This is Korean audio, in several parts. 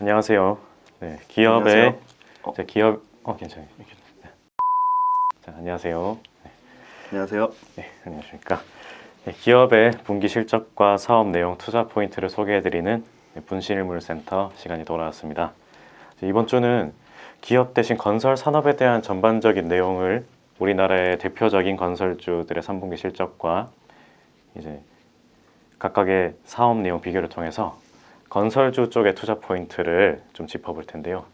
안녕하세요. 네, 기업의 안녕하세요. 제 기업 괜찮아요. 네. 자, 안녕하세요. 안녕하세요. 네, 안녕하십니까. 네, 기업의 분기 실적과 사업 내용, 투자 포인트를 소개해드리는 분실물센터 시간이 돌아왔습니다. 이번 주는 기업 대신 건설 산업에 대한 전반적인 내용을 우리나라의 대표적인 건설주들의 3분기 실적과 이제 각각의 사업 내용 비교를 통해서 건설주 쪽의 투자 포인트를 좀 짚어볼 텐데요.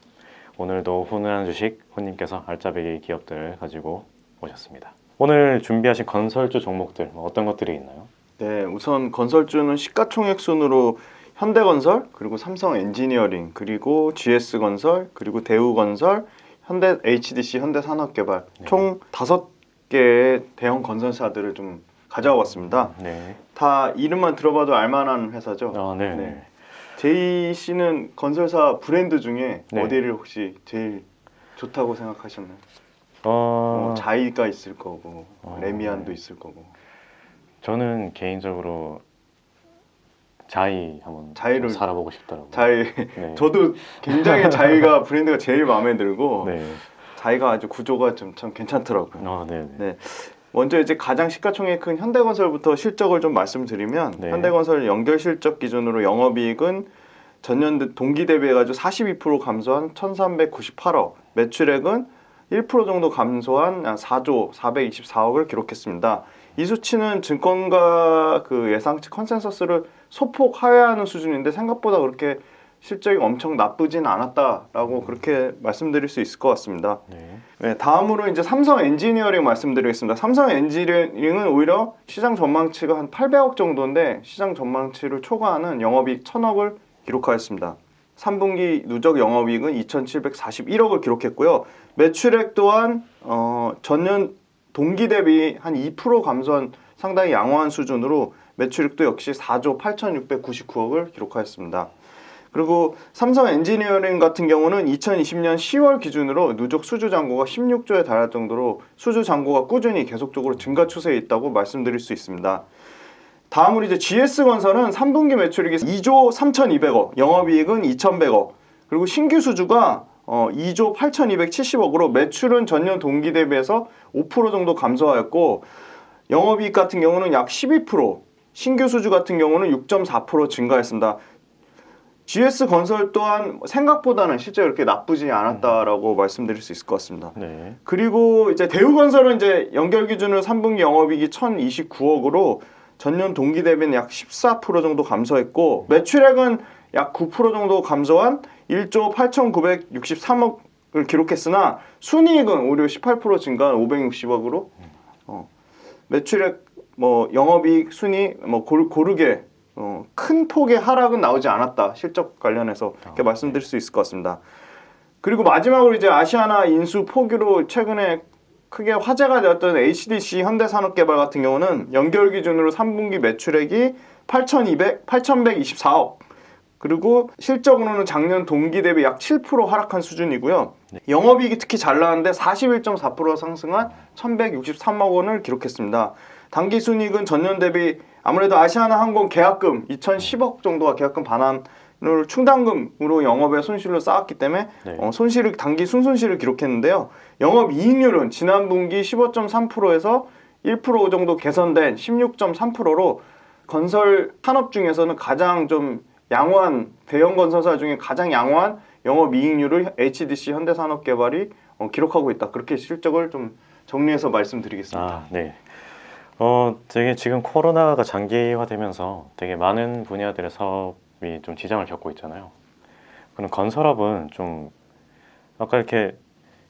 오늘도 훈훈한 주식 훈님께서 알짜배기 기업들을 가지고 오셨습니다. 오늘 준비하신 건설주 종목들 어떤 것들이 있나요? 네, 우선 건설주는 시가총액 순으로 현대건설, 그리고 삼성엔지니어링, 그리고 GS건설, 그리고 대우건설, 현대 HDC, 현대산업개발 네. 총 5개의 대형 건설사들을 좀 가져와 봤습니다. 네. 다 이름만 들어봐도 알만한 회사죠. 네. 네. JC는 건설사 브랜드 중에 네. 어디를 혹시 제일 좋다고 생각하셨나요? 어, 자이가 있을 거고, 레미안도 있을 거고. 저는 개인적으로 자이 한번 자이를 좀 살아보고 싶더라고요. 자이, 네. 저도 굉장히 자이가 브랜드가 제일 마음에 들고 네. 자이가 아주 구조가 좀 참 괜찮더라고요. 네. 네. 먼저 이제 가장 시가총액 큰 현대건설부터 실적을 좀 말씀드리면 네. 현대건설 연결 실적 기준으로 영업이익은 전년 동기 대비해가지고 42% 감소한 1,398억, 매출액은 1% 정도 감소한 4조 424억을 기록했습니다. 이 수치는 증권가 그 예상치 컨센서스를 소폭 하회하는 수준인데 생각보다 그렇게 실적이 엄청 나쁘진 않았다라고 그렇게 말씀드릴 수 있을 것 같습니다. 네. 네, 다음으로 이제 삼성 엔지니어링 말씀드리겠습니다. 삼성 엔지니어링은 오히려 시장 전망치가 한 800억 정도인데 시장 전망치를 초과하는 영업이익 1,000억을 기록하였습니다. 3분기 누적 영업이익은 2,741억을 기록했고요. 매출액 또한 전년 동기 대비 한 2% 감소한 상당히 양호한 수준으로 매출액도 역시 4조 8,699억을 기록하였습니다. 그리고 삼성 엔지니어링 같은 경우는 2020년 10월 기준으로 누적 수주 잔고가 16조에 달할 정도로 수주 잔고가 꾸준히 계속적으로 증가 추세에 있다고 말씀드릴 수 있습니다. 다음으로 이제 GS건설은 3분기 매출액이 2조 3,200억, 영업이익은 2,100억, 그리고 신규 수주가 2조 8,270억으로 매출은 전년 동기 대비해서 5% 정도 감소하였고 영업이익 같은 경우는 약 12%, 신규 수주 같은 경우는 6.4% 증가했습니다. GS건설 또한 생각보다는 실제 그렇게 나쁘지 않았다라고 말씀드릴 수 있을 것 같습니다. 네. 그리고 이제 대우건설은 이제 연결 기준으로 3분기 영업이익이 1,029억으로 전년 동기 대비는 약 14% 정도 감소했고 매출액은 약 9% 정도 감소한 1조 8,963억을 기록했으나 순이익은 오히려 18% 증가한 560억으로 매출액 영업이익 순이 고르게 큰 폭의 하락은 나오지 않았다. 실적 관련해서 이렇게 말씀드릴 수 있을 것 같습니다. 그리고 마지막으로 이제 아시아나 인수 포기로 최근에 크게 화제가 되었던 HDC 현대산업개발 같은 경우는 연결 기준으로 3분기 매출액이 8,124억 그리고 실적으로는 작년 동기 대비 약 7% 하락한 수준이고요. 영업이익이 특히 잘 나왔는데 41.4% 상승한 1,163억 원을 기록했습니다. 당기순이익은 전년 대비 아무래도 아시아나 항공 계약금 2,010억 정도가 계약금 반환을 충당금으로 영업의 손실로 쌓았기 때문에 손실을 단기 순손실을 기록했는데요. 영업이익률은 지난 분기 15.3%에서 1% 정도 개선된 16.3%로 건설 산업 중에서는 가장 좀 양호한 대형 건설사 중에 가장 양호한 영업이익률을 HDC 현대산업개발이 기록하고 있다. 그렇게 실적을 좀 정리해서 말씀드리겠습니다. 네. 되게 지금 코로나가 장기화되면서 되게 많은 분야들의 사업이 좀 지장을 겪고 있잖아요. 그럼 건설업은 좀 아까 이렇게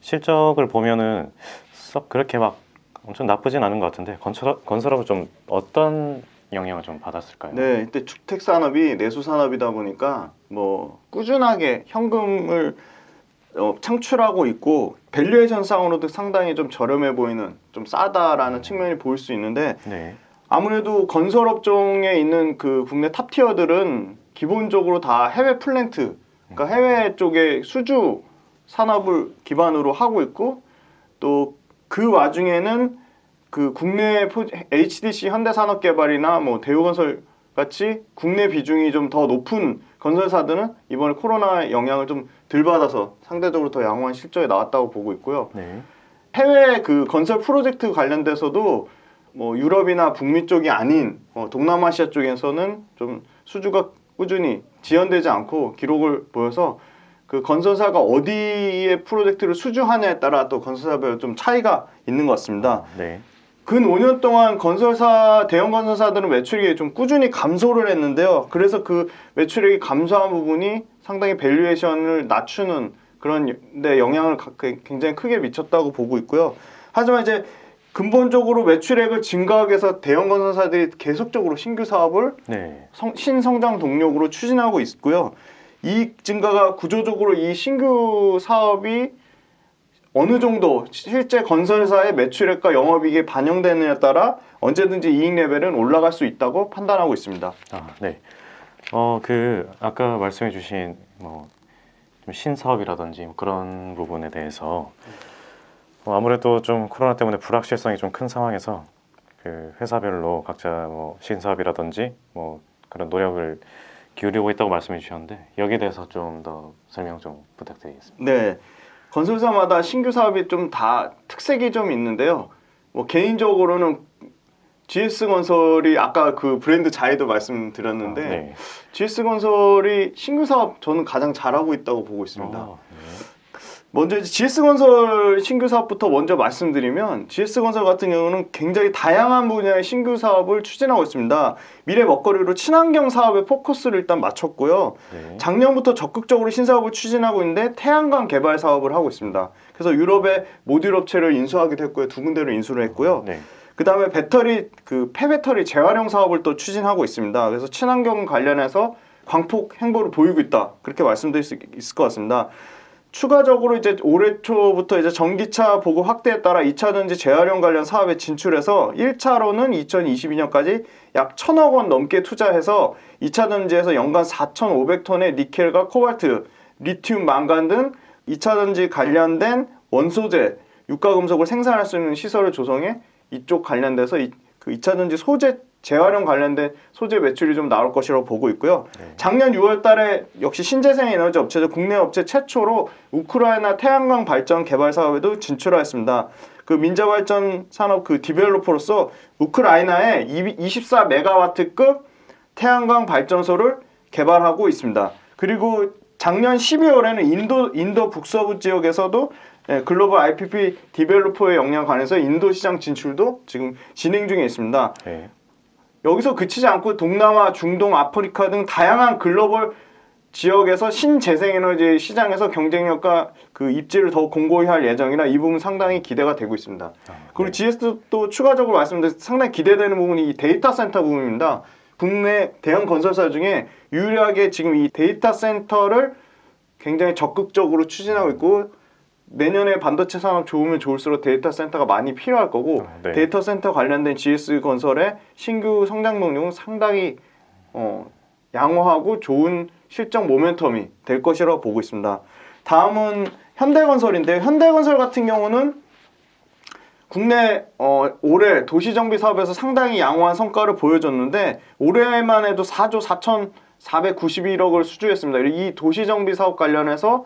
실적을 보면은 썩 그렇게 막 엄청 나쁘진 않은 것 같은데 건설업은 좀 어떤 영향을 좀 받았을까요? 네, 이때 주택 산업이 내수 산업이다 보니까 꾸준하게 현금을 창출하고 있고 밸류에이션상으로도 상당히 좀 저렴해 보이는 좀 싸다라는 측면이 보일 수 있는데 아무래도 건설업종에 있는 그 국내 탑티어들은 기본적으로 다 해외 플랜트, 그러니까 해외 쪽에 수주 산업을 기반으로 하고 있고 또 그 와중에는 그 국내 HDC 현대산업개발이나 대우건설 같이 국내 비중이 좀 더 높은 건설사들은 이번에 코로나 영향을 좀 덜 받아서 상대적으로 더 양호한 실적이 나왔다고 보고 있고요. 네. 해외 그 건설 프로젝트 관련돼서도 뭐 유럽이나 북미 쪽이 아닌 동남아시아 쪽에서는 좀 수주가 꾸준히 지연되지 않고 기록을 보여서 그 건설사가 어디에 프로젝트를 수주하냐에 따라 또 건설사별 좀 차이가 있는 것 같습니다. 네. 근 5년 동안 대형 건설사들은 매출액이 좀 꾸준히 감소를 했는데요. 그래서 그 매출액이 감소한 부분이 상당히 밸류에이션을 낮추는 그런 데 영향을 굉장히 크게 미쳤다고 보고 있고요. 하지만 이제 근본적으로 매출액을 증가하기 위해서 대형 건설사들이 계속적으로 신규 사업을 네. 신성장 동력으로 추진하고 있고요. 이익 증가가 구조적으로 이 신규 사업이 어느 정도 실제 건설사의 매출액과 영업이익에 반영되느냐에 따라 언제든지 이익 레벨은 올라갈 수 있다고 판단하고 있습니다. 네. 아까 말씀해주신 뭐 좀 신사업이라든지 뭐 그런 부분에 대해서 아무래도 좀 코로나 때문에 불확실성이 좀 큰 상황에서 그 회사별로 각자 뭐 신사업이라든지 뭐 그런 노력을 기울이고 있다고 말씀해 주셨는데 여기에 대해서 좀 더 설명 좀 부탁드리겠습니다. 네. 건설사마다 신규 사업이 좀 다 특색이 좀 있는데요. 뭐 개인적으로는 GS건설이 아까 그 브랜드 자이도 말씀드렸는데 네. GS건설이 신규 사업 저는 가장 잘하고 있다고 보고 있습니다. 네. 먼저 이제 GS건설 신규 사업부터 먼저 말씀드리면 GS건설 같은 경우는 굉장히 다양한 분야의 신규 사업을 추진하고 있습니다. 미래 먹거리로 친환경 사업에 포커스를 일단 맞췄고요. 네. 작년부터 적극적으로 신사업을 추진하고 있는데 태양광 개발 사업을 하고 있습니다. 그래서 유럽의 모듈 업체를 인수하기도 했고요. 2군데를 인수를 했고요. 네. 그 다음에 폐배터리 재활용 사업을 또 추진하고 있습니다. 그래서 친환경 관련해서 광폭 행보를 보이고 있다. 그렇게 말씀드릴 수 있을 것 같습니다. 추가적으로 이제 올해 초부터 이제 전기차 보급 확대에 따라 2차 전지 재활용 관련 사업에 진출해서 1차로는 2022년까지 약 1,000억 원 넘게 투자해서 2차 전지에서 연간 4,500톤의 니켈과 코발트, 리튬, 망간 등 2차 전지 관련된 원소재, 유가금속을 생산할 수 있는 시설을 조성해 이쪽 관련돼서 그 2차 전지 소재 재활용 관련된 소재 매출이 좀 나올 것이라고 보고 있고요. 네. 작년 6월 달에 역시 신재생 에너지 업체죠. 국내 업체 최초로 우크라이나 태양광 발전 개발 사업에도 진출하였습니다. 그 민자발전 산업 그 디벨로퍼로서 우크라이나에 24메가와트급 태양광 발전소를 개발하고 있습니다. 그리고 작년 12월에는 인도 북서부 지역에서도 글로벌 IPP 디벨로퍼의 역량 관해서 인도 시장 진출도 지금 진행 중에 있습니다. 네. 여기서 그치지 않고 동남아, 중동, 아프리카 등 다양한 글로벌 지역에서 신재생에너지 시장에서 경쟁력과 그 입지를 더 공고히 할 예정이라 이 부분 상당히 기대가 되고 있습니다. 그리고 GS도 또 추가적으로 말씀드린 상당히 기대되는 부분이 이 데이터 센터 부분입니다. 국내 대형 건설사 중에 유일하게 지금 이 데이터 센터를 굉장히 적극적으로 추진하고 있고 내년에 반도체 산업 좋으면 좋을수록 데이터 센터가 많이 필요할 거고 네. 데이터 센터 관련된 GS건설의 신규 성장 동력은 상당히 양호하고 좋은 실적 모멘텀이 될 것이라고 보고 있습니다. 다음은 현대건설인데요. 현대건설 같은 경우는 국내 올해 도시정비 사업에서 상당히 양호한 성과를 보여줬는데 올해만 해도 4조 4,491억을 수주했습니다. 이 도시정비 사업 관련해서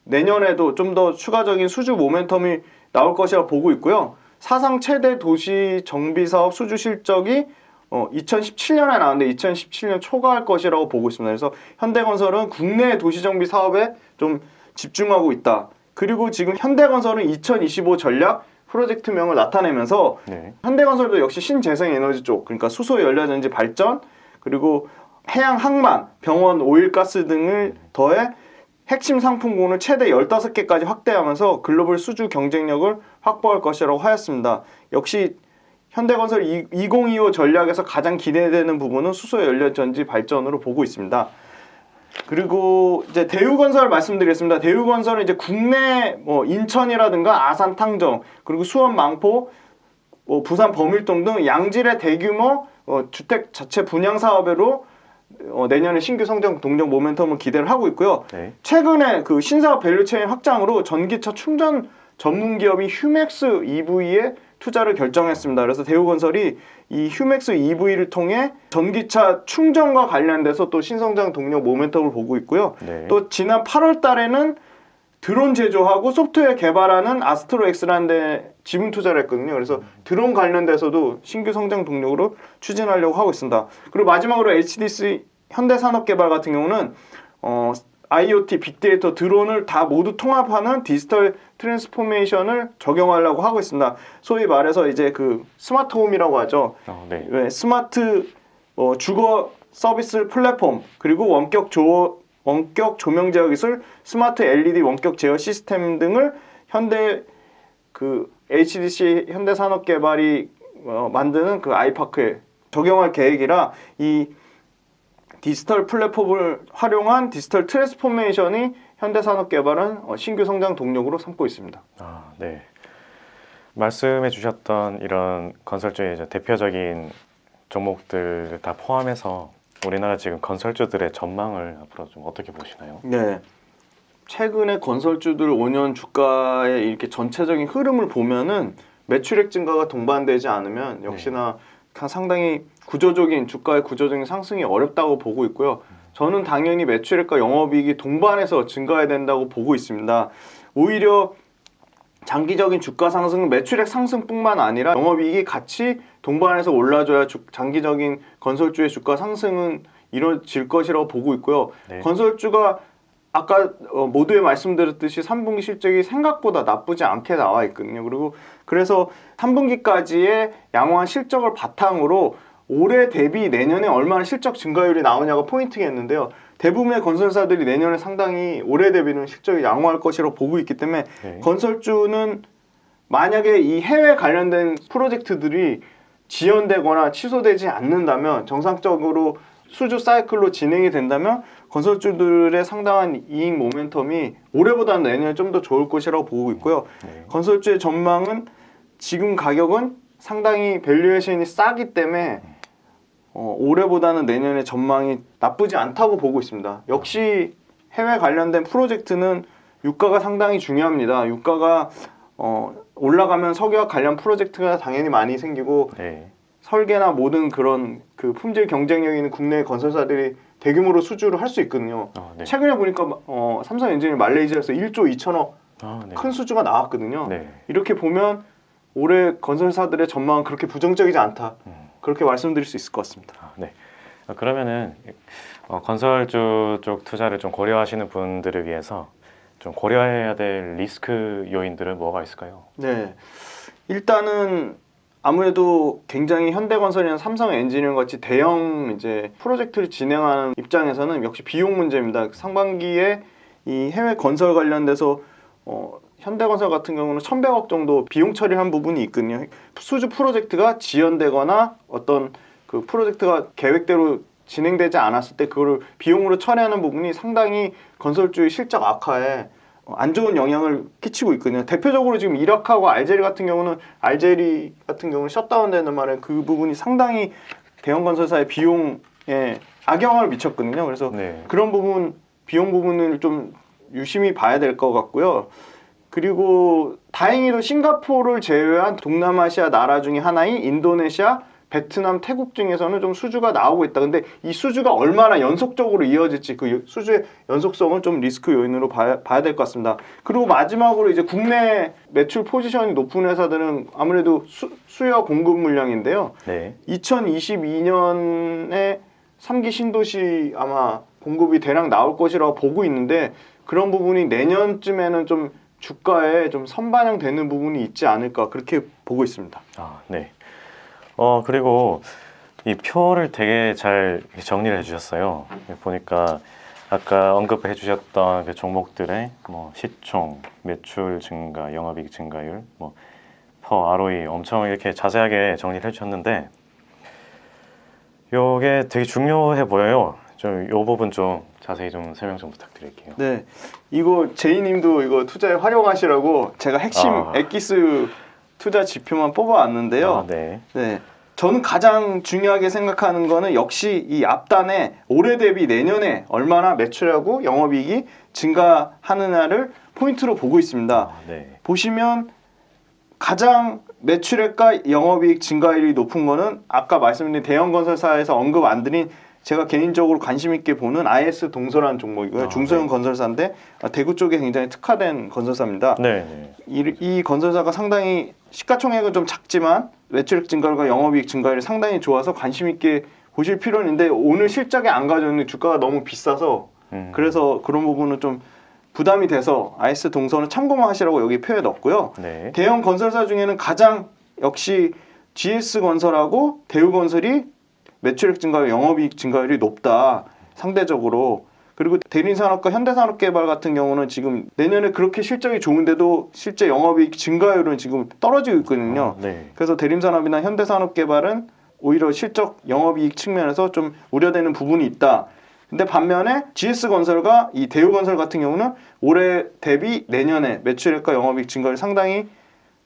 내년에도 좀 더 추가적인 수주 모멘텀이 나올 것이라고 보고 있고요. 사상 최대 도시 정비 사업 수주 실적이 2017년에 나왔는데 2017년 초과할 것이라고 보고 있습니다. 그래서 현대건설은 국내 도시 정비 사업에 좀 집중하고 있다. 그리고 지금 현대건설은 2025 전략 프로젝트명을 나타내면서 네. 현대건설도 역시 신재생 에너지 쪽, 그러니까 수소 연료전지 발전, 그리고 해양 항만, 병원, 오일가스 등을 더해 핵심 상품군을 최대 15개까지 확대하면서 글로벌 수주 경쟁력을 확보할 것이라고 하였습니다. 역시 현대건설 2025 전략에서 가장 기대되는 부분은 수소 연료 전지 발전으로 보고 있습니다. 그리고 이제 대우건설 말씀드리겠습니다. 대우건설은 이제 국내 인천이라든가 아산 탕정, 그리고 수원 망포, 부산 범일동 등 양질의 대규모 주택 자체 분양 사업으로 내년에 신규 성장 동력 모멘텀을 기대를 하고 있고요. 네. 최근에 그 신사업 밸류체인 확장으로 전기차 충전 전문 기업인 휴맥스 EV에 투자를 결정했습니다. 그래서 대우건설이 이 휴맥스 EV를 통해 전기차 충전과 관련돼서 또 신성장 동력 모멘텀을 보고 있고요. 네. 또 지난 8월 달에는 드론 제조하고 소프트웨어 개발하는 아스트로엑스라는 데 지분 투자를 했거든요. 그래서 드론 관련돼서도 신규 성장 동력으로 추진하려고 하고 있습니다. 그리고 마지막으로 HDC 현대산업개발 같은 경우는 IoT, 빅데이터, 드론을 다 모두 통합하는 디지털 트랜스포메이션을 적용하려고 하고 있습니다. 소위 말해서 이제 그 스마트홈이라고 하죠. 네. 네, 스마트 주거 서비스 플랫폼, 그리고 원격 조명 제어 기술, 스마트 LED 원격 제어 시스템 등을 현대 그 HDC 현대산업개발이 만드는 그 아이파크에 적용할 계획이라 이 디지털 플랫폼을 활용한 디지털 트랜스포메이션이 현대산업개발은 신규 성장 동력으로 삼고 있습니다. 네. 말씀해 주셨던 이런 건설주의 이제 대표적인 종목들 다 포함해서 우리나라 지금 건설주들의 전망을 앞으로 좀 어떻게 보시나요? 네. 최근에 건설주들 5년 주가의 이렇게 전체적인 흐름을 보면은 매출액 증가가 동반되지 않으면 역시나 상당히 주가의 구조적인 상승이 어렵다고 보고 있고요. 저는 당연히 매출액과 영업이익이 동반해서 증가해야 된다고 보고 있습니다. 오히려 장기적인 주가 상승은 매출액 상승뿐만 아니라 영업이익이 같이 동반해서 올라줘야 장기적인 건설주의 주가 상승은 이루어질 것이라고 보고 있고요. 네. 건설주가 아까 모두에 말씀드렸듯이 3분기 실적이 생각보다 나쁘지 않게 나와 있거든요. 그리고 그래서 3분기까지의 양호한 실적을 바탕으로 올해 대비 내년에 얼마나 실적 증가율이 나오냐가 포인트겠는데요. 대부분의 건설사들이 내년에 상당히 올해 대비는 실적이 양호할 것이라고 보고 있기 때문에 네. 건설주는 만약에 이 해외 관련된 프로젝트들이 지연되거나 취소되지 않는다면, 정상적으로 수주 사이클로 진행이 된다면 건설주들의 상당한 이익 모멘텀이 올해보다는 내년에 좀 더 좋을 것이라고 보고 있고요. 네. 건설주의 전망은 지금 가격은 상당히 밸류에이션이 싸기 때문에 올해보다는 내년에 전망이 나쁘지 않다고 보고 있습니다. 역시 해외 관련된 프로젝트는 유가가 상당히 중요합니다. 유가가 올라가면 석유와 관련 프로젝트가 당연히 많이 생기고 네. 설계나 모든 그런 그 품질 경쟁력 있는 국내 건설사들이 대규모로 수주를 할 수 있거든요. 네. 최근에 보니까 삼성 엔지니어링 말레이시아에서 1조 2천억 네. 큰 수주가 나왔거든요. 네. 이렇게 보면 올해 건설사들의 전망은 그렇게 부정적이지 않다. 그렇게 말씀드릴 수 있을 것 같습니다. 네. 그러면은 건설주 쪽 투자를 좀 고려하시는 분들을 위해서 좀 고려해야 될 리스크 요인들은 뭐가 있을까요? 네, 일단은 아무래도 굉장히 현대건설이나 삼성 엔지니어링 같이 대형 이제 프로젝트를 진행하는 입장에서는 역시 비용 문제입니다. 상반기에 이 해외 건설 관련돼서 현대건설 같은 경우는 1,100억 정도 비용 처리한 부분이 있거든요. 수주 프로젝트가 지연되거나 어떤 그 프로젝트가 계획대로 진행되지 않았을 때 그거를 비용으로 처리하는 부분이 상당히 건설주의 실적 악화에 안 좋은 영향을 끼치고 있거든요. 대표적으로 지금 이라크하고 알제리 같은 경우는 셧다운되는 말에 그 부분이 상당히 대형 건설사의 비용에 악영향을 미쳤거든요. 그래서 네. 그런 부분, 비용 부분을 좀 유심히 봐야 될 것 같고요. 그리고 다행히도 싱가포르를 제외한 동남아시아 나라 중에 하나인 인도네시아, 베트남, 태국 중에서는 좀 수주가 나오고 있다. 근데 이 수주가 얼마나 연속적으로 이어질지 그 수주의 연속성은 좀 리스크 요인으로 봐야 될 것 같습니다. 그리고 마지막으로 이제 국내 매출 포지션이 높은 회사들은 아무래도 수요와 공급 물량인데요. 네. 2022년에 3기 신도시 아마 공급이 대략 나올 것이라고 보고 있는데 그런 부분이 내년쯤에는 좀 주가에 좀 선반영되는 부분이 있지 않을까 그렇게 보고 있습니다. 네. 그리고 이 표를 되게 잘 정리를 해주셨어요. 보니까 아까 언급해 주셨던 그 종목들의 뭐 시총, 매출 증가, 영업이익 증가율, 뭐 퍼, ROE 엄청 이렇게 자세하게 정리를 해주셨는데 요게 되게 중요해 보여요. 좀 요 부분 좀 자세히 좀 설명 좀 부탁드릴게요. 네, 이거 제이님도 이거 투자에 활용하시라고 제가 핵심 엑기스 투자 지표만 뽑아왔는데요. 네. 네, 저는 가장 중요하게 생각하는 거는 역시 이 앞단에 올해 대비 내년에 얼마나 매출하고 영업이익이 증가하느냐를 포인트로 보고 있습니다. 네. 보시면 가장 매출액과 영업이익 증가율이 높은 거는 아까 말씀드린 대형 건설사에서 언급 안 드린 제가 개인적으로 관심 있게 보는 IS 동서라는 종목이고요. 중소형 네. 건설사인데 대구 쪽에 굉장히 특화된 건설사입니다. 네. 이 건설사가 상당히 시가총액은 좀 작지만 매출액 증가율과 영업이익 증가율이 상당히 좋아서 관심 있게 보실 필요는 있는데 오늘 실적에 안 가져오는 주가가 너무 비싸서 그래서 그런 부분은 좀 부담이 돼서 IS 동서는 참고만 하시라고 여기 표에 넣었고요. 네. 대형 건설사 중에는 가장 역시 GS건설하고 대우건설이 매출액 증가율, 영업이익 증가율이 높다. 상대적으로. 그리고 대림산업과 현대산업개발 같은 경우는 지금 내년에 그렇게 실적이 좋은데도 실제 영업이익 증가율은 지금 떨어지고 있거든요. 네. 그래서 대림산업이나 현대산업개발은 오히려 실적 영업이익 측면에서 좀 우려되는 부분이 있다. 근데 반면에 GS건설과 이 대우건설 같은 경우는 올해 대비 내년에 매출액과 영업이익 증가율이 상당히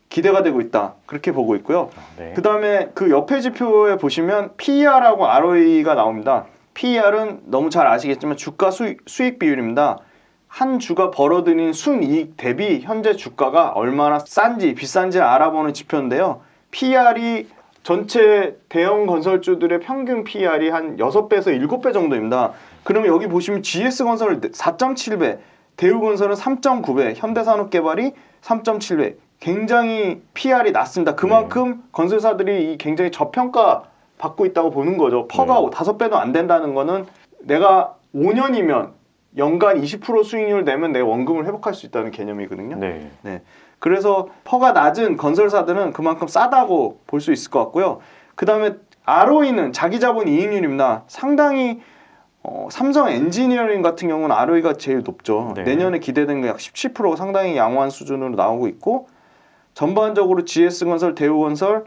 기대가 되고 있다. 그렇게 보고 있고요. 네. 그 다음에 그 옆에 지표에 보시면 PER하고 ROE가 나옵니다. PER은 너무 잘 아시겠지만 주가 수익 비율입니다. 한 주가 벌어들인 순이익 대비 현재 주가가 얼마나 싼지 비싼지 알아보는 지표인데요. PER이 전체 대형 건설주들의 평균 PER이 한 6배에서 7배 정도입니다. 그러면 여기 보시면 GS건설 4.7배, 대우건설은 3.9배, 현대산업개발이 3.7배. 굉장히 PR이 낮습니다. 그만큼 건설사들이 굉장히 저평가 받고 있다고 보는 거죠. 퍼가 5배도 안 된다는 거는 내가 5년이면 연간 20% 수익률 내면 내가 원금을 회복할 수 있다는 개념이거든요. 네. 네. 그래서 퍼가 낮은 건설사들은 그만큼 싸다고 볼 수 있을 것 같고요. 그 다음에 ROE는 자기자본 이익률입니다. 상당히 삼성 엔지니어링 같은 경우는 ROE가 제일 높죠. 네. 내년에 기대되는 게 약 17%가 상당히 양호한 수준으로 나오고 있고 전반적으로 GS건설, 대우건설,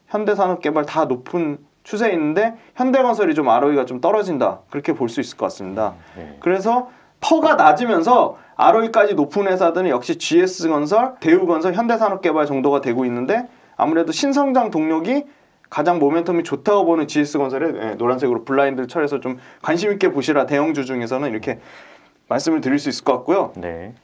현대산업개발 다 높은 추세에 있는데 현대건설이 좀 ROE가 좀 떨어진다. 그렇게 볼 수 있을 것 같습니다. 네. 그래서 퍼가 낮으면서 ROE까지 높은 회사들은 역시 GS건설, 대우건설, 현대산업개발 정도가 되고 있는데 아무래도 신성장 동력이 가장 모멘텀이 좋다고 보는 GS건설에 노란색으로 블라인드를 칠해서 좀 관심 있게 보시라 대형주 중에서는 이렇게 말씀을 드릴 수 있을 것 같고요. 네.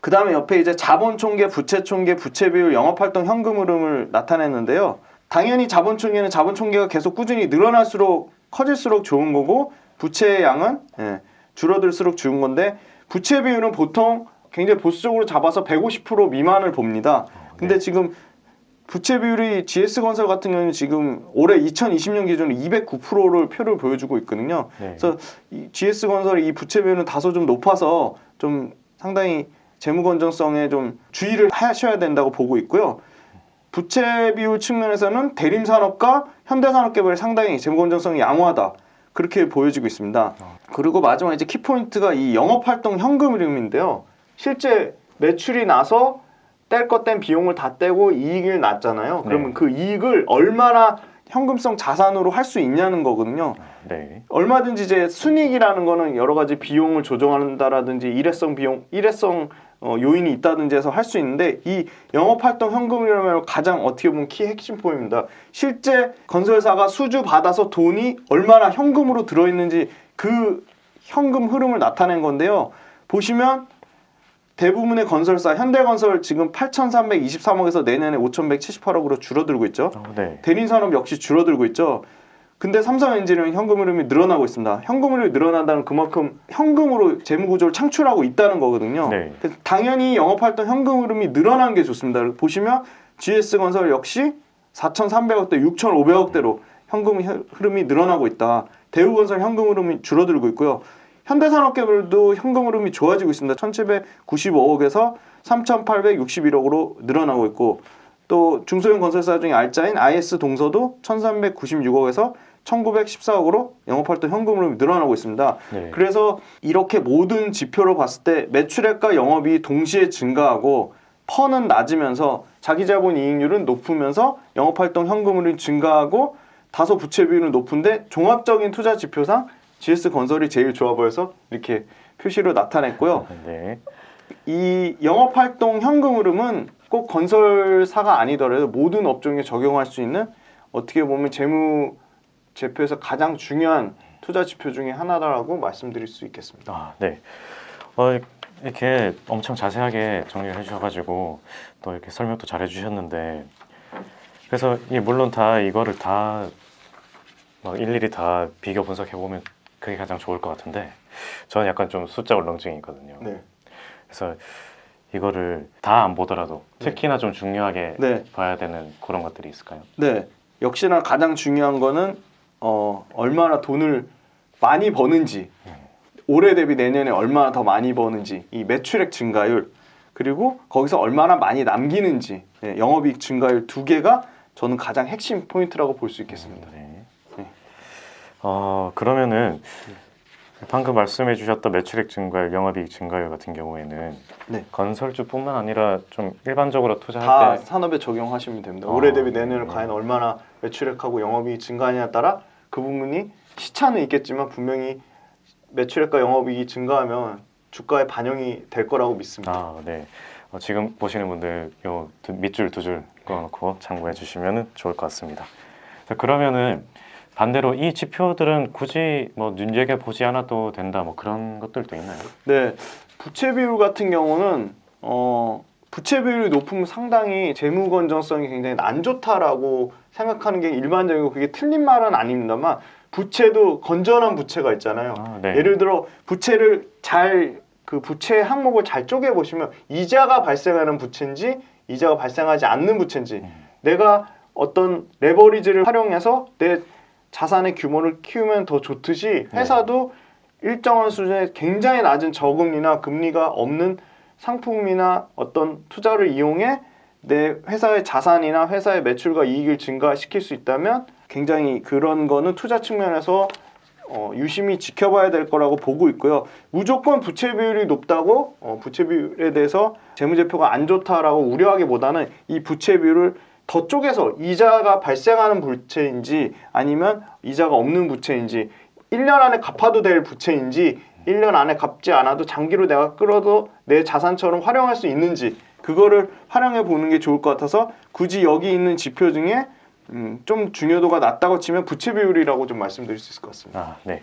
그 다음에 옆에 이제 자본총계, 부채총계, 부채비율, 영업활동 현금 흐름을 나타냈는데요. 당연히 자본총계는 자본총계가 계속 꾸준히 늘어날수록 커질수록 좋은 거고 부채의 양은 줄어들수록 좋은 건데 부채 비율은 보통 굉장히 보수적으로 잡아서 150% 미만을 봅니다. 근데 지금 부채 비율이 GS건설 같은 경우는 지금 올해 2020년 기준으로 209%를 표를 보여주고 있거든요. 네. 그래서 이 GS건설의 이 부채 비율은 다소 좀 높아서 좀 상당히 재무 건전성에 좀 주의를 하셔야 된다고 보고 있고요. 부채 비율 측면에서는 대림산업과 현대산업개발이 상당히 재무 건전성이 양호하다. 그렇게 보여지고 있습니다. 그리고 마지막 이제 키포인트가 이 영업활동 현금 흐름인데요. 실제 매출이 나서 뗄 것 뗀 비용을 다 떼고 이익을 났잖아요. 그러면 그 이익을 얼마나 현금성 자산으로 할 수 있냐는 거거든요. 네. 얼마든지 이제 순이익이라는 거는 여러 가지 비용을 조정한다라든지 일회성 비용, 요인이 있다든지 해서 할 수 있는데 이 영업활동 현금이라면 가장 어떻게 보면 키 핵심 포인트입니다. 실제 건설사가 수주 받아서 돈이 얼마나 현금으로 들어있는지 그 현금 흐름을 나타낸 건데요. 보시면 대부분의 건설사, 현대건설 지금 8,323억에서 내년에 5,178억으로 줄어들고 있죠. 네. 대림산업 역시 줄어들고 있죠. 근데 삼성엔지니어링 현금 흐름이 늘어나고 있습니다. 현금 흐름이 늘어난다는 그만큼 현금으로 재무 구조를 창출하고 있다는 거거든요. 네. 그래서 당연히 영업활동 현금 흐름이 늘어나는 게 좋습니다. 보시면 GS건설 역시 4,300억대, 6,500억대로 현금 흐름이 늘어나고 있다. 대우건설 현금 흐름이 줄어들고 있고요. 현대산업개발도 현금 흐름이 좋아지고 있습니다. 1,795억에서 3,861억으로 늘어나고 있고 또 중소형 건설사 중에 알짜인 IS 동서도 1,396억에서 1,914억으로 영업활동 현금 흐름이 늘어나고 있습니다. 네. 그래서 이렇게 모든 지표로 봤을 때 매출액과 영업이 동시에 증가하고 퍼는 낮으면서 자기자본 이익률은 높으면서 영업활동 현금 흐름이 증가하고 다소 부채 비율은 높은데 종합적인 투자 지표상 GS건설이 제일 좋아 보여서 이렇게 표시로 나타냈고요. 네. 이 영업활동 현금 흐름은 꼭 건설사가 아니더라도 모든 업종에 적용할 수 있는 어떻게 보면 재무 제표에서 가장 중요한 투자 지표 중에 하나다라고 말씀드릴 수 있겠습니다. 아, 네. 이렇게 엄청 자세하게 정리를 해주셔가지고 또 이렇게 설명도 잘 해주셨는데 그래서 물론 다 이거를 다 막 일일이 다 비교 분석해 보면 그게 가장 좋을 것 같은데 저는 약간 좀 숫자 울렁증이 있거든요. 네. 그래서 이거를 다 안 보더라도 특히나 좀 중요하게 네. 봐야 되는 그런 것들이 있을까요? 네. 역시나 가장 중요한 거는 얼마나 돈을 많이 버는지, 올해 대비 내년에 얼마나 더 많이 버는지, 이 매출액 증가율, 그리고 거기서 얼마나 많이 남기는지, 네, 영업이익 증가율 두 개가 저는 가장 핵심 포인트라고 볼 수 있겠습니다. 네. 네. 그러면은 방금 말씀해 주셨던 매출액 증가율, 영업이익 증가율 같은 경우에는 네. 건설주뿐만 아니라 좀 일반적으로 다 투자할 때 산업에 적용하시면 됩니다. 올해 대비 내년에 네. 과연 얼마나 매출액하고 영업이익 증가하냐에 따라 그 부분이 시차는 있겠지만 분명히 매출액과 영업이익이 증가하면 주가에 반영이 될 거라고 믿습니다. 네. 지금 보시는 분들 요 밑줄 두 줄 그어놓고 참고해 주시면 좋을 것 같습니다. 자, 그러면은 반대로 이 지표들은 굳이 뭐 눈여겨 보지 않아도 된다 뭐 그런 것들도 있나요? 네, 부채 비율 같은 경우는 부채 비율이 높으면 상당히 재무 건전성이 굉장히 안 좋다라고 생각하는 게 일반적이고 그게 틀린 말은 아닙니다만 부채도 건전한 부채가 있잖아요. 네. 예를 들어 부채를 그 부채 항목을 잘 쪼개 보시면 이자가 발생하는 부채인지 이자가 발생하지 않는 부채인지 내가 어떤 레버리지를 활용해서 내 자산의 규모를 키우면 더 좋듯이 회사도 일정한 수준의 굉장히 낮은 저금리나 금리가 없는 상품이나 어떤 투자를 이용해 내 회사의 자산이나 회사의 매출과 이익을 증가시킬 수 있다면 굉장히 그런 거는 투자 측면에서 유심히 지켜봐야 될 거라고 보고 있고요. 무조건 부채 비율이 높다고 부채 비율에 대해서 재무제표가 안 좋다라고 우려하기보다는 이 부채 비율을 더 쪼개서 이자가 발생하는 부채인지 아니면 이자가 없는 부채인지 1년 안에 갚아도 될 부채인지 1년 안에 갚지 않아도 장기로 내가 끌어도 내 자산처럼 활용할 수 있는지 그거를 활용해 보는 게 좋을 것 같아서 굳이 여기 있는 지표 중에 좀 중요도가 낮다고 치면 부채 비율이라고 좀 말씀드릴 수 있을 것 같습니다. 네.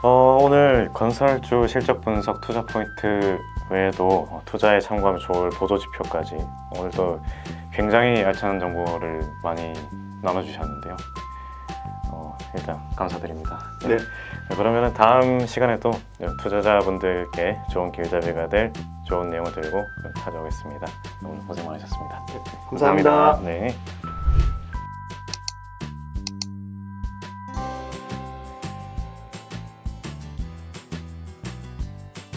오늘 건설주 실적 분석 투자 포인트 외에도 투자에 참고하면 좋을 보조 지표까지 오늘도 굉장히 알찬 정보를 많이 나눠주셨는데요. 일단 감사드립니다. 네. 그러면 다음 시간에도 투자자분들께 좋은 기회자비가 될 좋은 내용을 들고 찾아오겠습니다. 오늘 고생 많으셨습니다. 감사합니다. 네.